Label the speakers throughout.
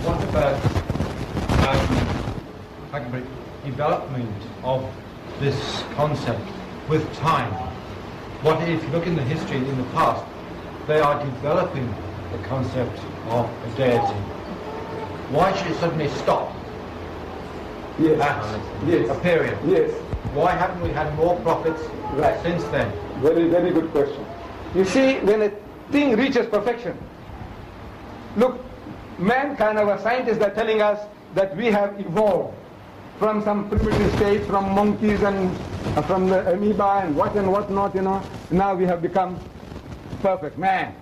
Speaker 1: what about development of this concept with time? What if you look in the history in the past, they are developing the concept of a deity. Why should it suddenly stop?
Speaker 2: Yes.
Speaker 1: At a period?
Speaker 2: Yes.
Speaker 1: Why haven't we had more prophets since then?
Speaker 2: Very, very good question. You see, when a thing reaches perfection, look, mankind, our scientists are telling us that we have evolved from some primitive state, from monkeys and from the amoeba and what not, Now we have become perfect man.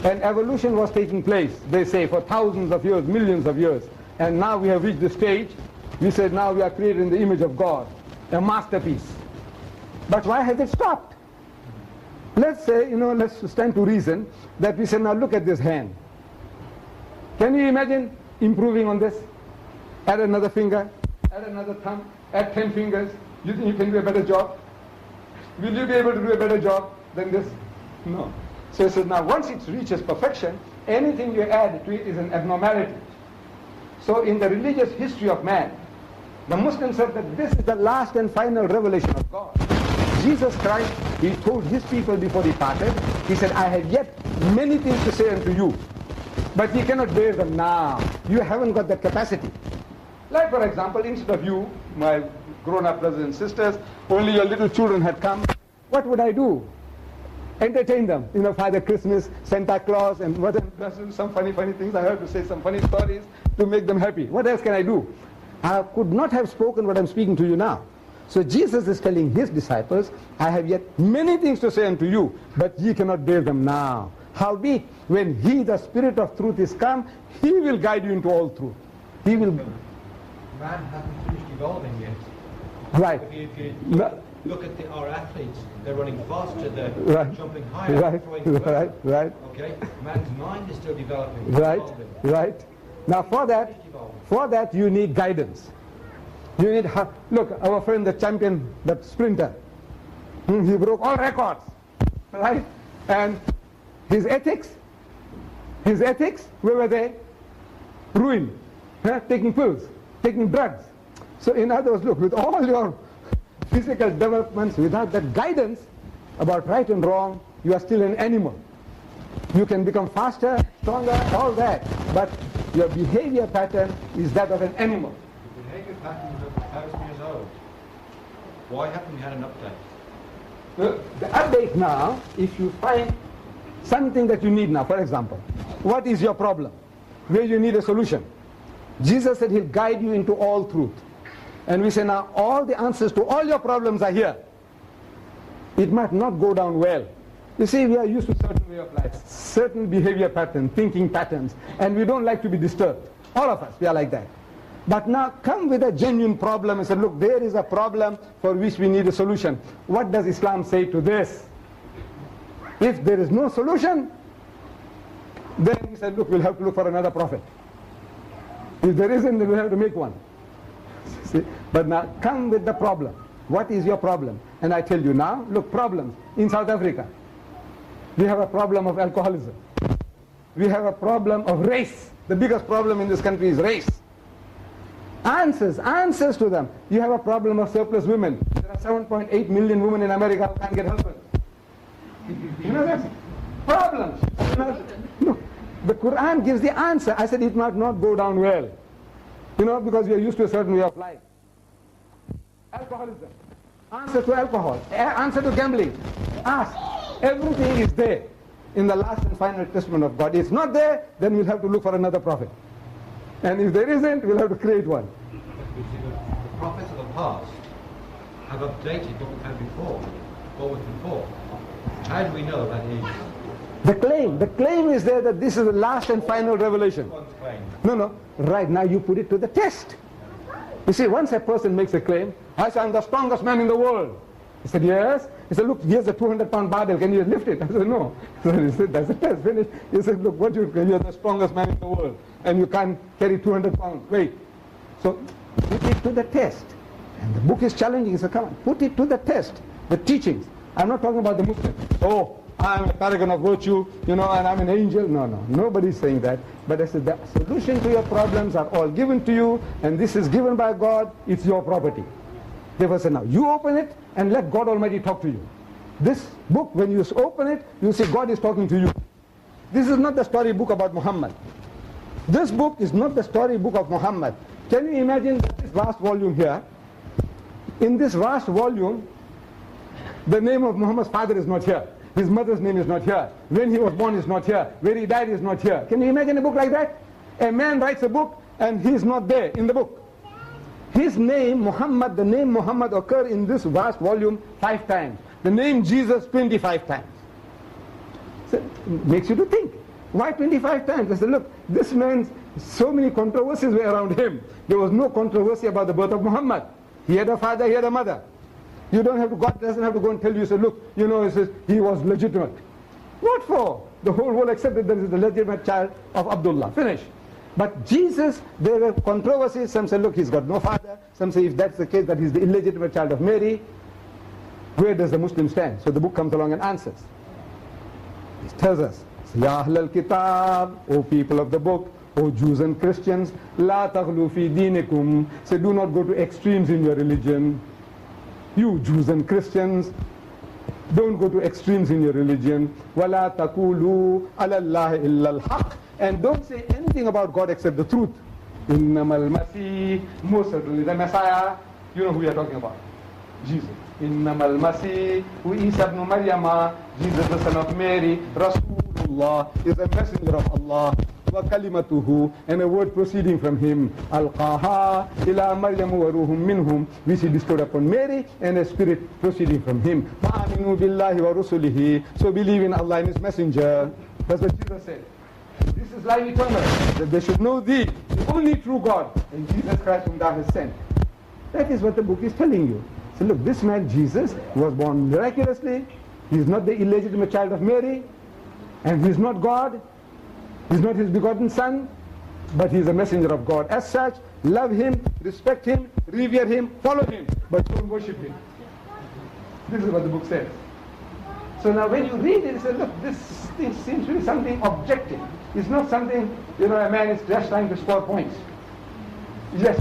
Speaker 2: And evolution was taking place, they say, for thousands of years, millions of years. And now we have reached the stage, we said now we are created in the image of God, a masterpiece. But why has it stopped? Let's say, let's stand to reason that we say, now look at this hand. Can you imagine improving on this? Add another finger, add another thumb, add 10 fingers. You think you can do a better job? Will you be able to do a better job than this? No. So he says, now once it reaches perfection, anything you add to it is an abnormality. So in the religious history of man, the Muslims said that this is the last and final revelation of God. Jesus Christ, he told his people before he departed, he said, I have yet many things to say unto you, but you cannot bear them now. You haven't got that capacity. Like for example, instead of you, my grown-up brothers and sisters, only your little children had come, what would I do? Entertain them, Father Christmas, Santa Claus, and what some funny things. I heard to say some funny stories to make them happy. What else can I do? I could not have spoken what I'm speaking to you now. So Jesus is telling his disciples, I have yet many things to say unto you, but ye cannot bear them now. Howbeit, when he, the Spirit of truth, is come, he will guide you into all truth. He will.
Speaker 1: Man hasn't finished evolving yet.
Speaker 2: Right.
Speaker 1: If you look at our athletes, they're running faster, they're jumping higher, throwing further.
Speaker 2: Right.
Speaker 1: Okay. Man's mind is still developing.
Speaker 2: Right. Now for that you need guidance. You need, look, our friend the champion, that sprinter, he broke all records, right? And his ethics, where were they? Ruined, taking pills, taking drugs. So in other words, look, with all your physical developments, without that guidance about right and wrong, you are still an animal. You can become faster, stronger, all that, but your behavior pattern is that of an animal.
Speaker 1: The behavior pattern is 1,000 years old. Why haven't we had an update?
Speaker 2: The update now, if you find something that you need now, for example, what is your problem? Where you need a solution. Jesus said he'll guide you into all truth. And we say now all the answers to all your problems are here. It might not go down well. You see, we are used to a certain way of life, certain behavior patterns, thinking patterns, and we don't like to be disturbed. All of us, we are like that. But now come with a genuine problem and say, look, there is a problem for which we need a solution. What does Islam say to this? If there is no solution, then we said, look, we'll have to look for another prophet. If there isn't, then we'll have to make one. See? But now come with the problem. What is your problem? And I tell you now, look, problems in South Africa. We have a problem of alcoholism. We have a problem of race. The biggest problem in this country is race. Answers to them. You have a problem of surplus women. There are 7.8 million women in America who can't get husbands. That's problems. No. The Quran gives the answer. I said it might not go down well. Because we are used to a certain way of life. Alcoholism. Answer to alcohol. Answer to gambling. Ask. Everything is there in the last and final testament of God. If it's not there, then we'll have to look for another prophet. And if there isn't, we'll have to create one.
Speaker 1: The prophets of the past have updated what we had before, what was before. How do we know that is?
Speaker 2: The claim is there that this is the last and final revelation. No. Right now you put it to the test. You see, once a person makes a claim, I say, I'm the strongest man in the world. He said, yes. He said, look, here's a 200-pound barbell. Can you lift it? I said, no. So he said, that's the test. Finished. He said, look, you're the strongest man in the world, and you can't carry 200 pounds weight. So put it to the test. And the book is challenging. He said, come on, put it to the test. The teachings. I'm not talking about the Muslims. Oh, I'm a paragon of virtue, and I'm an angel. No, nobody's saying that. But I said the solution to your problems are all given to you, and this is given by God. It's your property. Therefore, say now you open it and let God Almighty talk to you. This book, when you open it, you see God is talking to you. This is not the story book about Muhammad. This book is not the story book of Muhammad. Can you imagine this vast volume here? In this vast volume, the name of Muhammad's father is not here. His mother's name is not here. When he was born is not here. Where he died is not here. Can you imagine a book like that? A man writes a book and he's not there in the book. His name, Muhammad, the name Muhammad occurred in this vast volume 5 times. The name Jesus 25 times. So it makes you to think. Why 25 times? I said, look, this man, so many controversies were around him. There was no controversy about the birth of Muhammad. He had a father, he had a mother. You don't have to, God doesn't have to go and tell you, say, look, he was legitimate. What for? The whole world accepted that he is the legitimate child of Abdullah. Finish. But Jesus, there were controversies. Some say, look, he's got no father. Some say, if that's the case, that he's the illegitimate child of Mary. Where does the Muslim stand? So the book comes along and answers. It tells us, Ya Ahlal Kitab, O people of the book, O Jews and Christians, La taghlu fi dinikum. Say, do not go to extremes in your religion. You Jews and Christians, don't go to extremes in your religion. وَلَا تَقُولُوا عَلَى اللَّهِ إِلَّا الْحَقِّ. And don't say anything about God except the truth. إِنَّمَا الْمَسِيحِ, most certainly the Messiah. You know who we are talking about? Jesus. إِنَّمَا الْمَسِيحِ وَإِيسَى ibn Maryama, Jesus the son of Mary, Rasulullah, is a messenger of Allah. وَكَلِمَتُهُ, and a word proceeding from him, أَلْقَاهَا إِلَى مَرْيَمُ وَرُوحٌ مِّنْهُمْ, which he bestowed upon Mary, and a spirit proceeding from him. فَآمِنُوا بِاللَّهِ وَرُسُلِهِ, so believe in Allah and his messenger. That's what Jesus said. This is life eternal, that they should know thee, the only true God, and Jesus Christ whom thou hast sent. That is what the book is telling you. So look, this man Jesus was born miraculously. He is not the illegitimate child of Mary, and he is not God. He's not his begotten son, but he's a messenger of God. As such, love him, respect him, revere him, follow him, but don't worship him. This is what the book says. So now when you read it, you say, look, this thing seems to be something objective. It's not something, a man is just trying to score points. Yes.